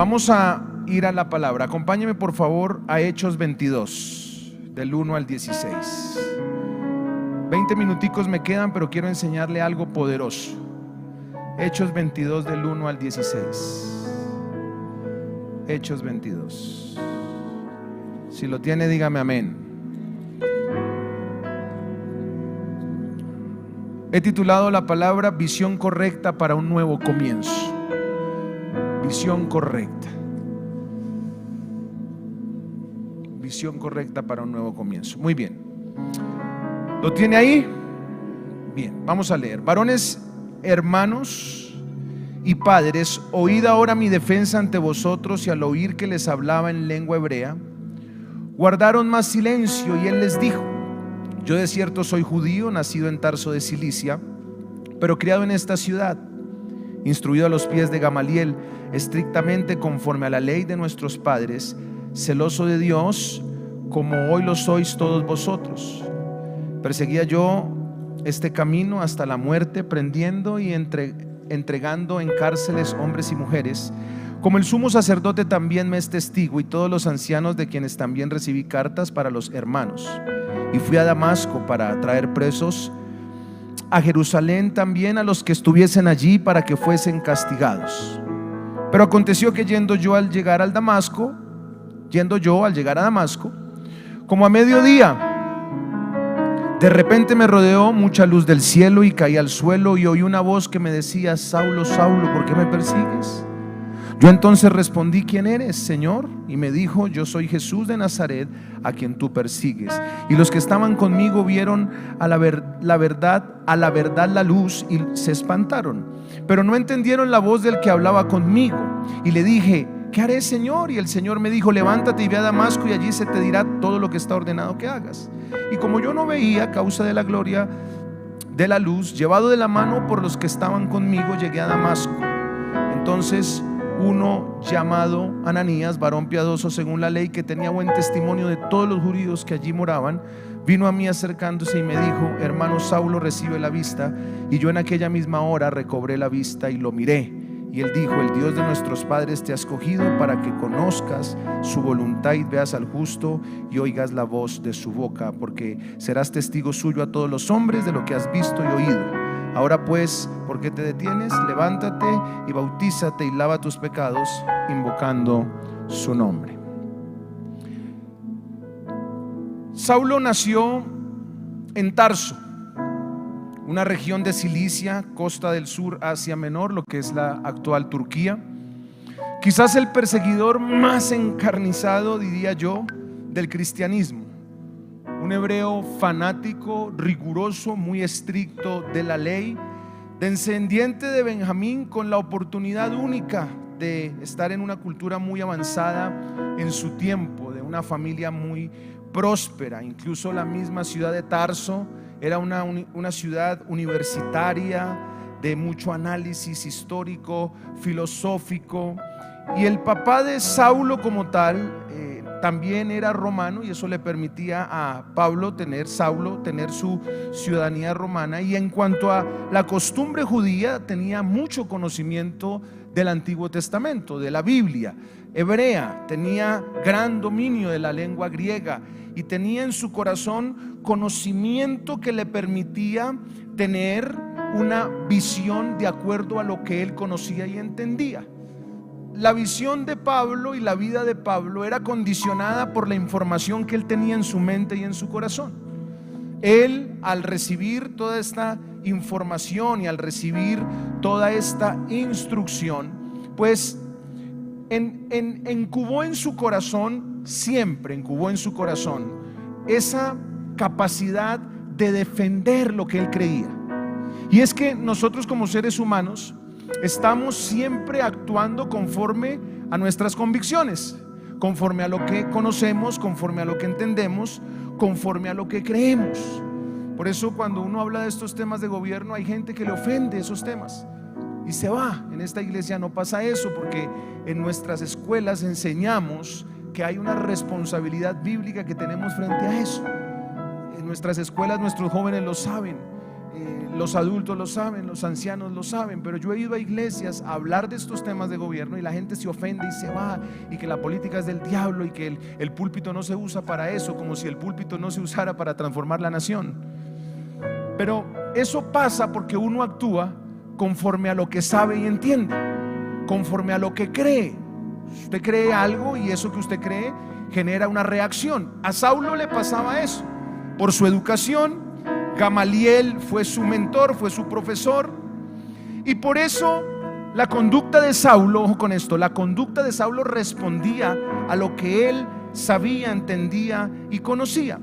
Vamos a ir a la palabra. Acompáñeme por favor a Hechos 22, del 1 al 16. 20 minuticos me quedan, pero quiero enseñarle algo poderoso. Hechos 22, del 1 al 16. Hechos 22. Si lo tiene, dígame amén. He titulado la palabra Visión correcta para un nuevo comienzo. Visión correcta. Visión correcta para un nuevo comienzo. Muy bien. ¿Lo tiene ahí? Bien, vamos a leer. Varones, hermanos y padres, oíd ahora mi defensa ante vosotros. Y al oír que les hablaba en lengua hebrea, guardaron más silencio. Y él les dijo: yo de cierto soy judío, nacido en Tarso de Cilicia, pero criado en esta ciudad, instruido a los pies de Gamaliel, estrictamente conforme a la ley de nuestros padres, celoso de Dios, como hoy lo sois todos vosotros. Perseguía yo este camino hasta la muerte, prendiendo y entregando en cárceles hombres y mujeres, como el sumo sacerdote también me es testigo, y todos los ancianos, de quienes también recibí cartas para los hermanos. Y fui a Damasco para traer presos a Jerusalén también a los que estuviesen allí, para que fuesen castigados. Pero aconteció que yendo yo al llegar a Damasco, como a mediodía, de repente me rodeó mucha luz del cielo, y caí al suelo, y oí una voz que me decía: Saulo, Saulo, ¿por qué me persigues? Yo entonces respondí: ¿quién eres, Señor? Y me dijo: yo soy Jesús de Nazaret, a quien tú persigues. Y los que estaban conmigo vieron a la verdad la luz, y se espantaron, pero no entendieron la voz del que hablaba conmigo. Y le dije: ¿qué haré, Señor? Y el Señor me dijo: levántate y ve a Damasco, y allí se te dirá todo lo que está ordenado que hagas. Y como yo no veía a causa de la gloria de la luz, llevado de la mano por los que estaban conmigo, llegué a Damasco. Entonces uno llamado Ananías, varón piadoso según la ley, que tenía buen testimonio de todos los judíos que allí moraban, vino a mí acercándose y me dijo: hermano Saulo, recibe la vista. Y yo en aquella misma hora recobré la vista y lo miré. Y él dijo: el Dios de nuestros padres te ha escogido para que conozcas su voluntad y veas al justo y oigas la voz de su boca, porque serás testigo suyo a todos los hombres de lo que has visto y oído. Ahora pues, ¿por qué te detienes? Levántate y bautízate y lava tus pecados, invocando su nombre. Saulo nació en Tarso, una región de Cilicia, costa del sur, Asia Menor, lo que es la actual Turquía. Quizás el perseguidor más encarnizado, diría yo, del cristianismo. Un hebreo fanático, riguroso, muy estricto de la ley, descendiente de Benjamín, con la oportunidad única de estar en una cultura muy avanzada en su tiempo, de una familia muy próspera. Incluso la misma ciudad de Tarso era una ciudad universitaria de mucho análisis histórico, filosófico. Y el papá de Saulo como tal también era romano, y eso le permitía a Saulo tener su ciudadanía romana. Y en cuanto a la costumbre judía, tenía mucho conocimiento del Antiguo Testamento, de la Biblia hebrea, tenía gran dominio de la lengua griega, y tenía en su corazón conocimiento que le permitía tener una visión de acuerdo a lo que él conocía y entendía. La visión de Pablo y la vida de Pablo era condicionada por la información que él tenía en su mente y en su corazón. Él, al recibir toda esta información y al recibir toda esta instrucción, pues incubó en su corazón, siempre incubó en su corazón esa capacidad de defender lo que él creía. Y es que nosotros como seres humanos estamos siempre actuando conforme a nuestras convicciones, conforme a lo que conocemos, conforme a lo que entendemos, conforme a lo que creemos. Por eso cuando uno habla de estos temas de gobierno, hay gente que le ofende esos temas y se va. En esta iglesia no pasa eso, porque en nuestras escuelas enseñamos que hay una responsabilidad bíblica que tenemos frente a eso. En nuestras escuelas nuestros jóvenes lo saben. los adultos lo saben, los ancianos lo saben, pero yo he ido a iglesias a hablar de estos temas de gobierno y la gente se ofende y se va, y que la política es del diablo y que el púlpito no se usa para eso, como si el púlpito no se usara para transformar la nación. Pero eso pasa porque uno actúa conforme a lo que sabe y entiende, conforme a lo que cree. Usted cree algo y eso que usted cree genera una reacción. A Saulo le pasaba eso por su educación. Gamaliel fue su mentor, fue su profesor, y por eso la conducta de Saulo, ojo con esto, la conducta de Saulo respondía a lo que él sabía, entendía y conocía.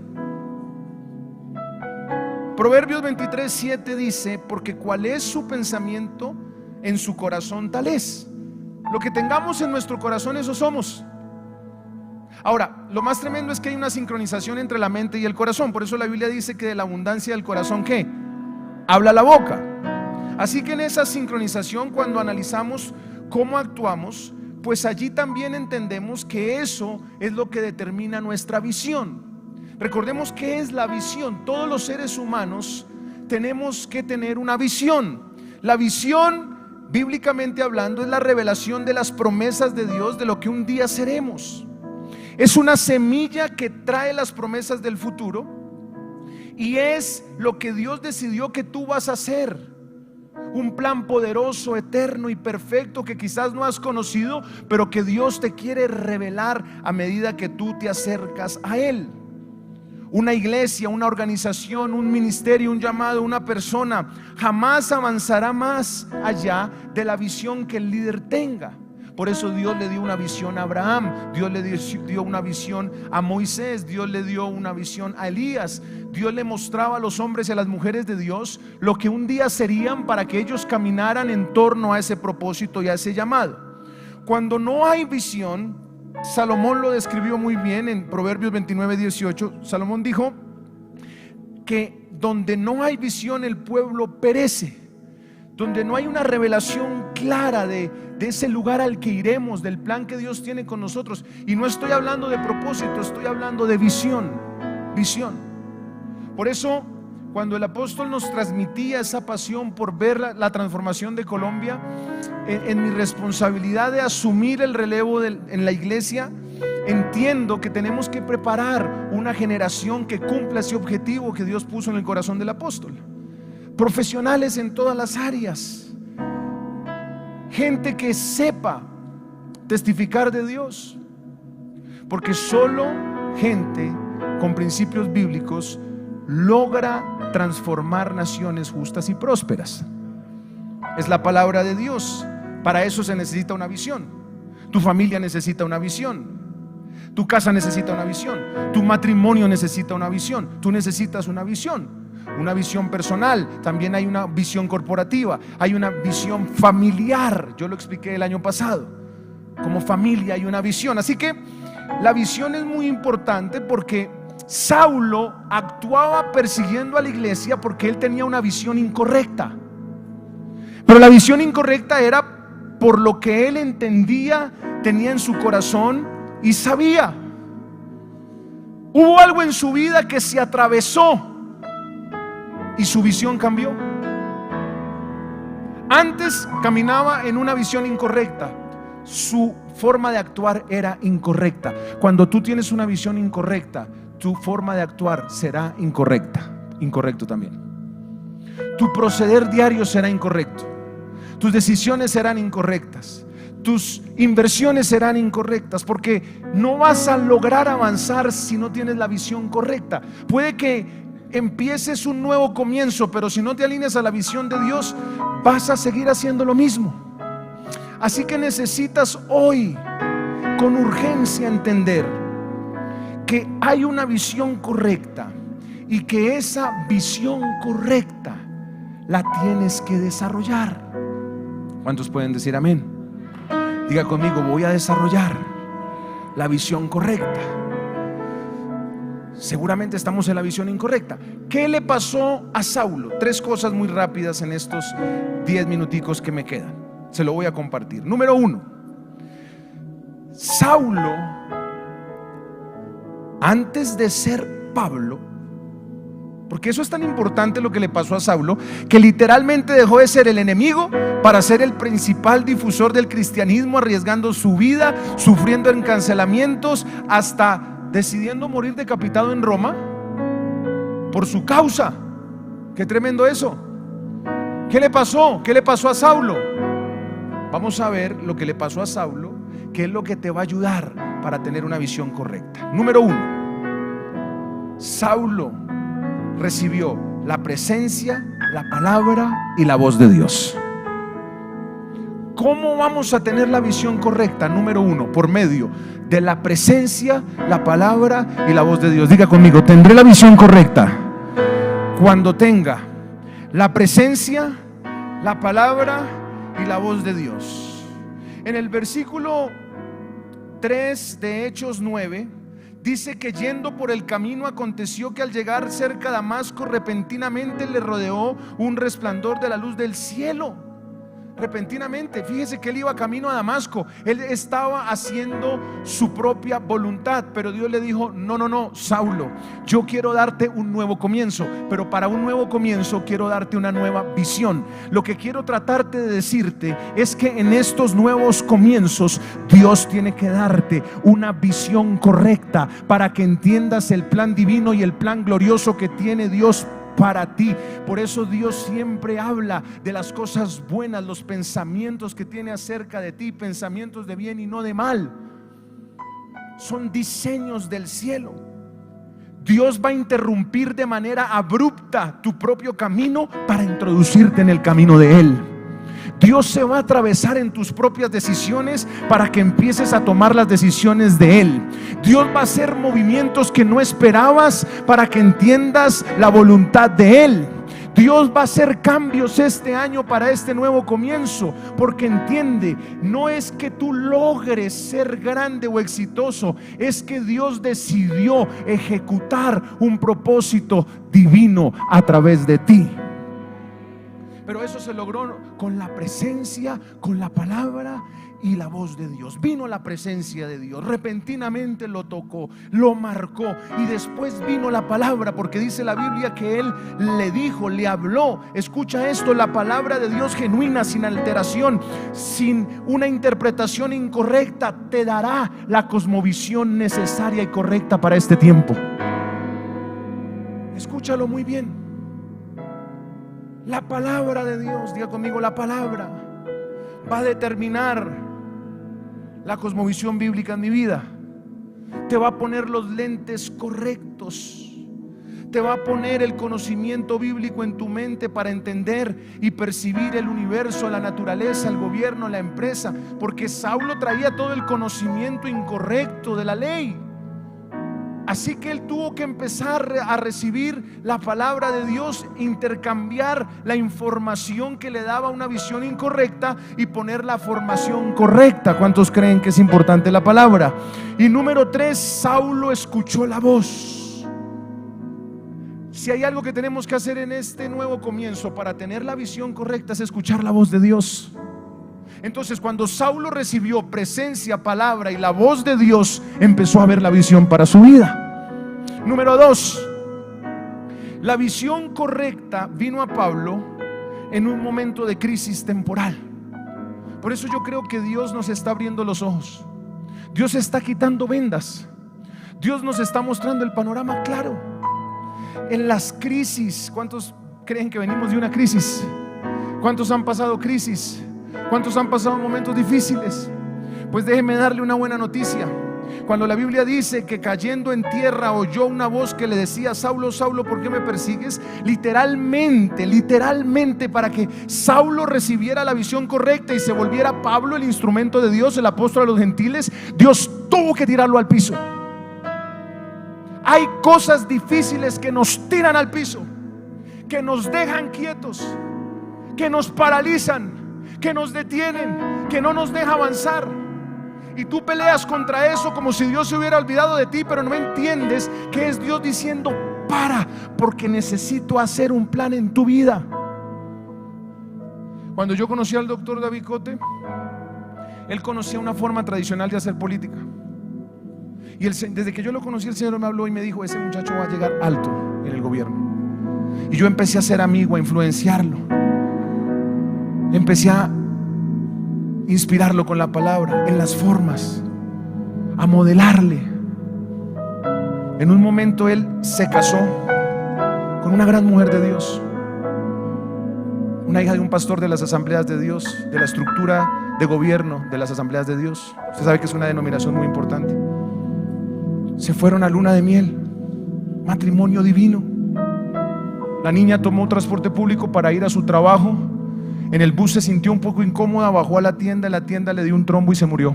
Proverbios 23:7 dice: porque cuál es su pensamiento en su corazón, tal es. Lo que tengamos en nuestro corazón, eso somos. Ahora, lo más tremendo es que hay una sincronización entre la mente y el corazón. Por eso la Biblia dice que de la abundancia del corazón, ¿qué? Habla la boca. Así que en esa sincronización, cuando analizamos cómo actuamos, pues allí también entendemos que eso es lo que determina nuestra visión. Recordemos qué es la visión. Todos los seres humanos tenemos que tener una visión. La visión, bíblicamente hablando, es la revelación de las promesas de Dios, de lo que un día seremos. Es una semilla que trae las promesas del futuro y es lo que Dios decidió que tú vas a hacer. Un plan poderoso, eterno y perfecto que quizás no has conocido, pero que Dios te quiere revelar a medida que tú te acercas a Él. Una iglesia, una organización, un ministerio, un llamado, una persona jamás avanzará más allá de la visión que el líder tenga. Por eso Dios le dio una visión a Abraham, Dios le dio una visión a Moisés, Dios le dio una visión a Elías. Dios le mostraba a los hombres y a las mujeres de Dios lo que un día serían para que ellos caminaran en torno a ese propósito y a ese llamado. Cuando no hay visión, Salomón lo describió muy bien en Proverbios 29:18. Salomón dijo que donde no hay visión el pueblo perece. Donde no hay una revelación clara de ese lugar al que iremos, del plan que Dios tiene con nosotros. Y no estoy hablando de propósito, estoy hablando de visión. Visión. Por eso, cuando el apóstol nos transmitía esa pasión por ver la transformación de Colombia, en mi responsabilidad de asumir el relevo en la iglesia, entiendo que tenemos que preparar una generación que cumpla ese objetivo que Dios puso en el corazón del apóstol. Profesionales en todas las áreas, gente que sepa testificar de Dios, porque solo gente con principios bíblicos logra transformar naciones justas y prósperas. Es la palabra de Dios. Para eso se necesita una visión. Tu familia necesita una visión. Tu casa necesita una visión. Tu matrimonio necesita una visión. Tú necesitas una visión. Una visión personal, también hay una visión corporativa, hay una visión familiar. Yo lo expliqué el año pasado. Como familia hay una visión. Así que la visión es muy importante porque Saulo actuaba persiguiendo a la iglesia porque él tenía una visión incorrecta. Pero la visión incorrecta era por lo que él entendía, tenía en su corazón y sabía. Hubo algo en su vida que se atravesó y su visión cambió. Antes caminaba en una visión incorrecta. Su forma de actuar era incorrecta. Cuando tú tienes una visión incorrecta, tu forma de actuar será incorrecta. Incorrecto también. Tu proceder diario será incorrecto. Tus decisiones serán incorrectas. Tus inversiones serán incorrectas, porque no vas a lograr avanzar si no tienes la visión correcta. Puede que empieces un nuevo comienzo, pero si no te alineas a la visión de Dios, vas a seguir haciendo lo mismo. Así que necesitas hoy con urgencia entender que hay una visión correcta y que esa visión correcta la tienes que desarrollar. ¿Cuántos pueden decir amén? Diga conmigo: voy a desarrollar la visión correcta. Seguramente estamos en la visión incorrecta. ¿Qué le pasó a Saulo? 3 cosas muy rápidas en estos 10 minuticos que me quedan. Se lo voy a compartir. Número 1. Saulo, antes de ser Pablo, Porque eso es tan importante lo que le pasó a Saulo, que literalmente dejó de ser el enemigo para ser el principal difusor del cristianismo, arriesgando su vida, sufriendo encarcelamientos, hasta decidiendo morir decapitado en Roma por su causa. Qué tremendo eso. ¿Qué le pasó? ¿Qué le pasó a Saulo? Vamos a ver lo que le pasó a Saulo, que es lo que te va a ayudar para tener una visión correcta. Número 1, Saulo recibió la presencia, la palabra y la voz de Dios. ¿Cómo vamos a tener la visión correcta? Número 1, por medio de la presencia, la palabra y la voz de Dios. Diga conmigo: tendré la visión correcta cuando tenga la presencia, la palabra y la voz de Dios. En el versículo 3 de Hechos 9 dice que yendo por el camino aconteció que al llegar cerca de Damasco repentinamente le rodeó un resplandor de la luz del cielo. Repentinamente, fíjese que él iba camino a Damasco, él estaba haciendo su propia voluntad, pero Dios le dijo: no, Saulo, yo quiero darte un nuevo comienzo, pero para un nuevo comienzo quiero darte una nueva visión. Lo que quiero tratarte de decirte es que en estos nuevos comienzos Dios tiene que darte una visión correcta para que entiendas el plan divino y el plan glorioso que tiene Dios para ti. Por eso Dios siempre habla de las cosas buenas, los pensamientos que tiene acerca de ti, pensamientos de bien y no de mal. Son diseños del cielo. Dios va a interrumpir de manera abrupta tu propio camino para introducirte en el camino de Él. Dios se va a atravesar en tus propias decisiones para que empieces a tomar las decisiones de Él. Dios va a hacer movimientos que no esperabas para que entiendas la voluntad de Él. Dios va a hacer cambios este año para este nuevo comienzo, porque entiende, no es que tú logres ser grande o exitoso, es que Dios decidió ejecutar un propósito divino a través de ti. Pero eso se logró con la presencia, con la palabra y la voz de Dios. Vino la presencia de Dios, repentinamente lo tocó, lo marcó, y después vino la palabra, porque dice la Biblia que Él le dijo, le habló. Escucha esto: la palabra de Dios genuina, sin alteración, sin una interpretación incorrecta, te dará la cosmovisión necesaria y correcta para este tiempo. Escúchalo muy bien. La palabra de Dios, diga conmigo, la palabra va a determinar la cosmovisión bíblica en mi vida. Te va a poner los lentes correctos, te va a poner el conocimiento bíblico en tu mente para entender y percibir el universo, la naturaleza, el gobierno, la empresa. Porque Saulo traía todo el conocimiento incorrecto de la ley. Así que él tuvo que empezar a recibir la palabra de Dios, intercambiar la información que le daba una visión incorrecta y poner la formación correcta. ¿Cuántos creen que es importante la palabra? Y número 3, Saulo escuchó la voz. Si hay algo que tenemos que hacer en este nuevo comienzo para tener la visión correcta, es escuchar la voz de Dios. Entonces, cuando Saulo recibió presencia, palabra y la voz de Dios, empezó a ver la visión para su vida. Número 2, la visión correcta vino a Pablo en un momento de crisis temporal. Por eso yo creo que Dios nos está abriendo los ojos. Dios está quitando vendas. Dios nos está mostrando el panorama claro. En las crisis, ¿cuántos creen que venimos de una crisis? ¿Cuántos han pasado crisis? ¿Cuántos han pasado momentos difíciles? Pues déjeme darle una buena noticia. Cuando la Biblia dice que cayendo en tierra oyó una voz que le decía: Saulo, Saulo, ¿por qué me persigues? Literalmente para que Saulo recibiera la visión correcta y se volviera Pablo el instrumento de Dios, el apóstol a los gentiles, Dios tuvo que tirarlo al piso. Hay cosas difíciles que nos tiran al piso, que nos dejan quietos, que nos paralizan, que nos detienen, que no nos deja avanzar. Y tú peleas contra eso como si Dios se hubiera olvidado de ti, pero no entiendes que es Dios diciendo: para, porque necesito hacer un plan en tu vida. Cuando yo conocí al doctor David Cote, él conocía una forma tradicional de hacer política. Y desde que yo lo conocí, el Señor me habló y me dijo: ese muchacho va a llegar alto en el gobierno. Y yo empecé a ser amigo, a influenciarlo. Empecé a inspirarlo con la palabra, en las formas, a modelarle. En un momento él se casó con una gran mujer de Dios, una hija de un pastor de las Asambleas de Dios, de la estructura de gobierno de las Asambleas de Dios. Usted sabe que es una denominación muy importante. Se fueron a luna de miel, matrimonio divino. La niña tomó transporte público para ir a su trabajo. En el bus se sintió un poco incómoda, bajó a la tienda, en la tienda le dio un trombo y se murió.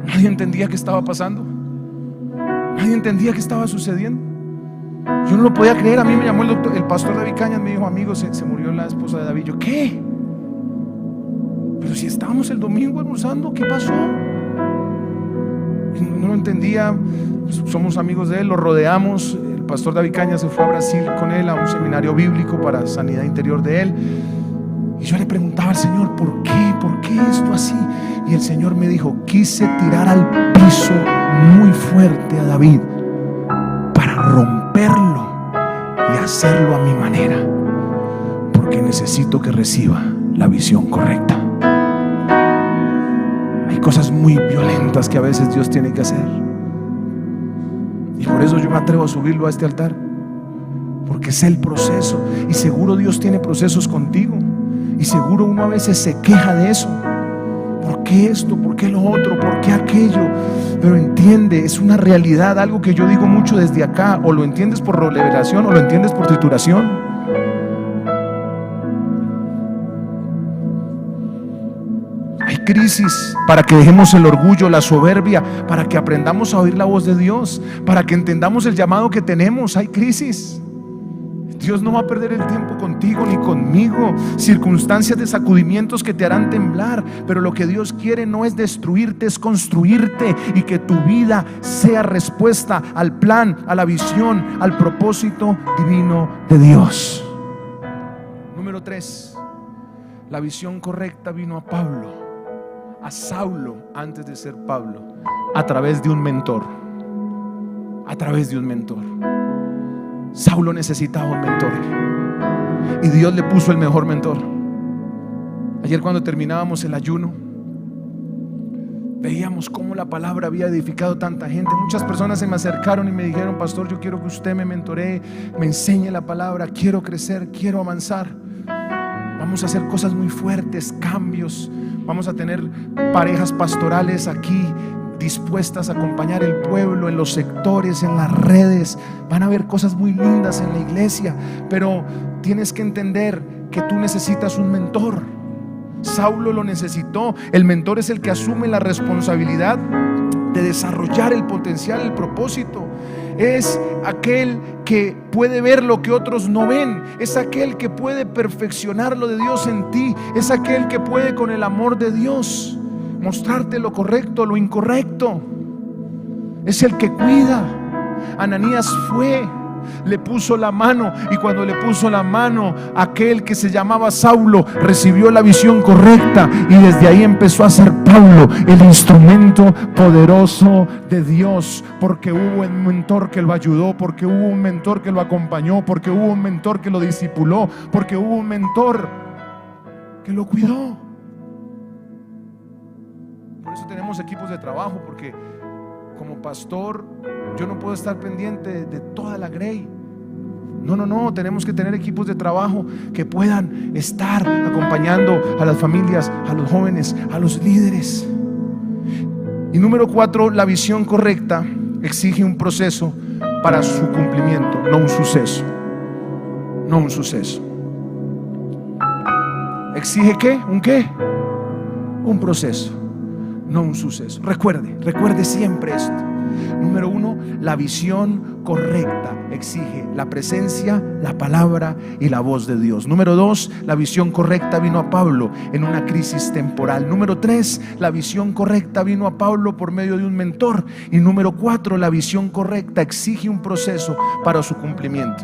Nadie entendía qué estaba pasando. Nadie entendía qué estaba sucediendo. Yo no lo podía creer. A mí me llamó el pastor David Cañas, me dijo: amigo, se murió la esposa de David. Yo, ¿qué? Pero si estábamos el domingo almorzando, ¿qué pasó? Y no lo entendía. Somos amigos de él, lo rodeamos. El pastor David Cañas se fue a Brasil con él a un seminario bíblico para sanidad interior de él. Y yo le preguntaba al Señor: ¿por qué? ¿Por qué esto así? Y el Señor me dijo: quise tirar al piso muy fuerte a David para romperlo y hacerlo a mi manera, porque necesito que reciba la visión correcta. Hay cosas muy violentas que a veces Dios tiene que hacer, y por eso yo me atrevo a subirlo a este altar, porque sé el proceso. Y seguro Dios tiene procesos contigo, y seguro uno a veces se queja de eso. ¿Por qué esto? ¿Por qué lo otro? ¿Por qué aquello? Pero entiende, es una realidad, algo que yo digo mucho desde acá. O lo entiendes por revelación o lo entiendes por trituración. Hay crisis para que dejemos el orgullo, la soberbia, para que aprendamos a oír la voz de Dios, para que entendamos el llamado que tenemos. Hay crisis. Dios no va a perder el tiempo contigo ni conmigo. Circunstancias de sacudimientos que te harán temblar, pero lo que Dios quiere no es destruirte, es construirte, y que tu vida sea respuesta al plan, a la visión, al propósito divino de Dios. Número 3, la visión correcta vino a Pablo, a Saulo antes de ser Pablo, a través de un mentor. A través de un mentor. Saulo necesitaba un mentor, y Dios le puso el mejor mentor. Ayer, cuando terminábamos el ayuno, veíamos cómo la palabra había edificado tanta gente. Muchas personas se me acercaron y me dijeron: pastor, yo quiero que usted me mentoree, me enseñe la palabra, quiero crecer, quiero avanzar. Vamos a hacer cosas muy fuertes, cambios. Vamos a tener parejas pastorales aquí dispuestas a acompañar el pueblo en los sectores, en las redes. Van a haber cosas muy lindas en la iglesia, pero tienes que entender que tú necesitas un mentor. Saulo lo necesitó. El mentor es el que asume la responsabilidad de desarrollar el potencial, el propósito. Es aquel que puede ver lo que otros no ven. Es aquel que puede perfeccionar lo de Dios en ti. Es aquel que puede, con el amor de Dios, mostrarte lo correcto, lo incorrecto. Es el que cuida. Ananías fue, le puso la mano, y cuando le puso la mano, aquel que se llamaba Saulo recibió la visión correcta, y desde ahí empezó a ser Pablo el instrumento poderoso de Dios, porque hubo un mentor que lo ayudó, porque hubo un mentor que lo acompañó, porque hubo un mentor que lo discipuló, porque hubo un mentor que lo cuidó. Por eso tenemos equipos de trabajo, porque como pastor yo no puedo estar pendiente de toda la grey. No, tenemos que tener equipos de trabajo que puedan estar acompañando a las familias, a los jóvenes, a los líderes. Y número 4, la visión correcta exige un proceso para su cumplimiento, no un suceso. No un suceso. ¿Exige qué? ¿Un qué? Un proceso, no un suceso. Recuerde siempre esto. Número 1, la visión correcta exige la presencia, la palabra y la voz de Dios. Número 2, la visión correcta vino a Pablo en una crisis temporal. Número 3, la visión correcta vino a Pablo por medio de un mentor. Y número 4, la visión correcta exige un proceso para su cumplimiento.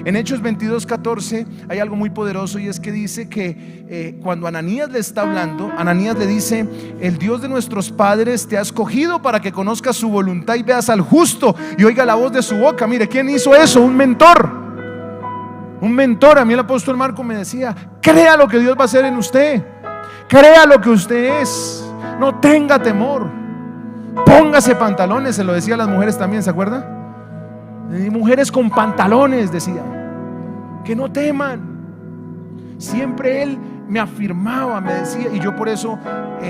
En Hechos 22:14 hay algo muy poderoso, y es que dice que cuando Ananías le está hablando, Ananías le dice: el Dios de nuestros padres te ha escogido para que conozcas su voluntad y veas al justo y oiga la voz de su boca. Mire, ¿quién hizo eso? Un mentor. Un mentor. A mí el apóstol Marco me decía: crea lo que Dios va a hacer en usted, crea lo que usted es, no tenga temor, póngase pantalones. Se lo decía a las mujeres también, ¿se acuerda? Mujeres con pantalones, decía, que no teman. Siempre él me afirmaba, me decía, y yo por eso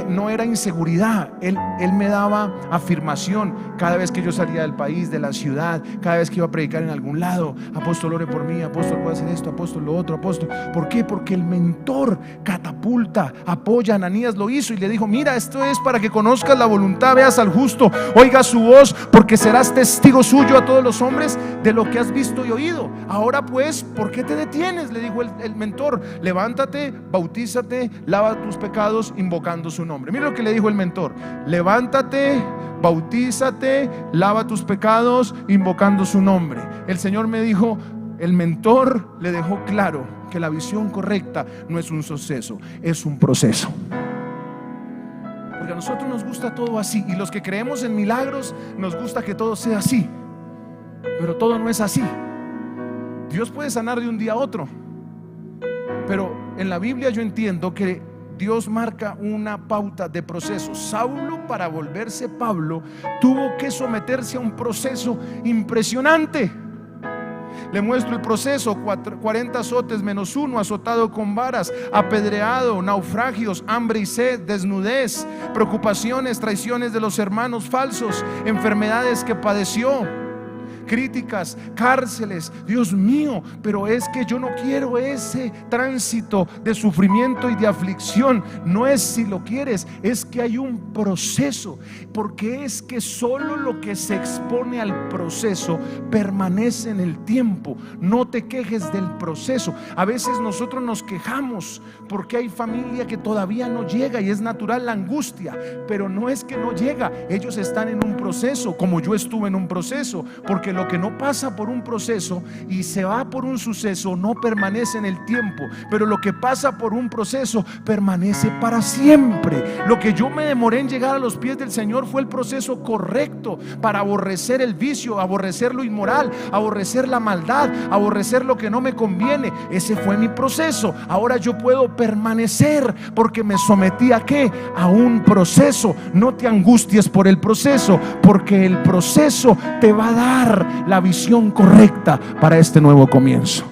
no era inseguridad. Él me daba afirmación cada vez que yo salía del país, de la ciudad, cada vez que iba a predicar en algún lado: apóstol, ore por mí, apóstol, voy a hacer esto, apóstol, lo otro, apóstol. ¿Por qué? Porque el mentor catapulta, apoya. Ananías lo hizo y le dijo: mira, esto es para que conozcas la voluntad, veas al justo, oigas su voz, porque serás testigo suyo a todos los hombres de lo que has visto y oído. Ahora pues, ¿por qué te detienes?, le dijo el mentor. Levántate, bautízate, lava tus pecados invocando su nombre. Mira lo que le dijo el mentor: levántate, bautízate, lava tus pecados invocando su nombre. El Señor me dijo, el mentor le dejó claro que la visión correcta no es un suceso, es un proceso. Porque a nosotros nos gusta todo así, y los que creemos en milagros nos gusta que todo sea así, pero todo no es así. Dios puede sanar de un día a otro, pero en la Biblia yo entiendo que Dios marca una pauta de proceso. Saulo, para volverse Pablo, tuvo que someterse a un proceso impresionante. Le muestro el proceso: 40 azotes menos uno, azotado con varas, apedreado, naufragios, hambre y sed, desnudez, preocupaciones, traiciones de los hermanos falsos, enfermedades que padeció, críticas, cárceles. Dios mío, pero es que yo no quiero ese tránsito de sufrimiento y de aflicción. No es si lo quieres, es que hay un proceso, porque es que solo lo que se expone al proceso permanece en el tiempo. No te quejes del proceso. A veces nosotros nos quejamos porque hay familia que todavía no llega, y es natural la angustia, pero no es que no llega, ellos están en un proceso, como yo estuve en un proceso. Porque lo que no pasa por un proceso y se va por un suceso no permanece en el tiempo, pero lo que pasa por un proceso permanece para siempre. Lo que yo me demoré en llegar a los pies del Señor fue el proceso correcto para aborrecer el vicio, aborrecer lo inmoral, aborrecer la maldad, aborrecer lo que no me conviene. Ese fue mi proceso. Ahora yo puedo permanecer porque me sometí ¿a qué? A un proceso. No te angusties por el proceso, porque el proceso te va a dar la visión correcta para este nuevo comienzo.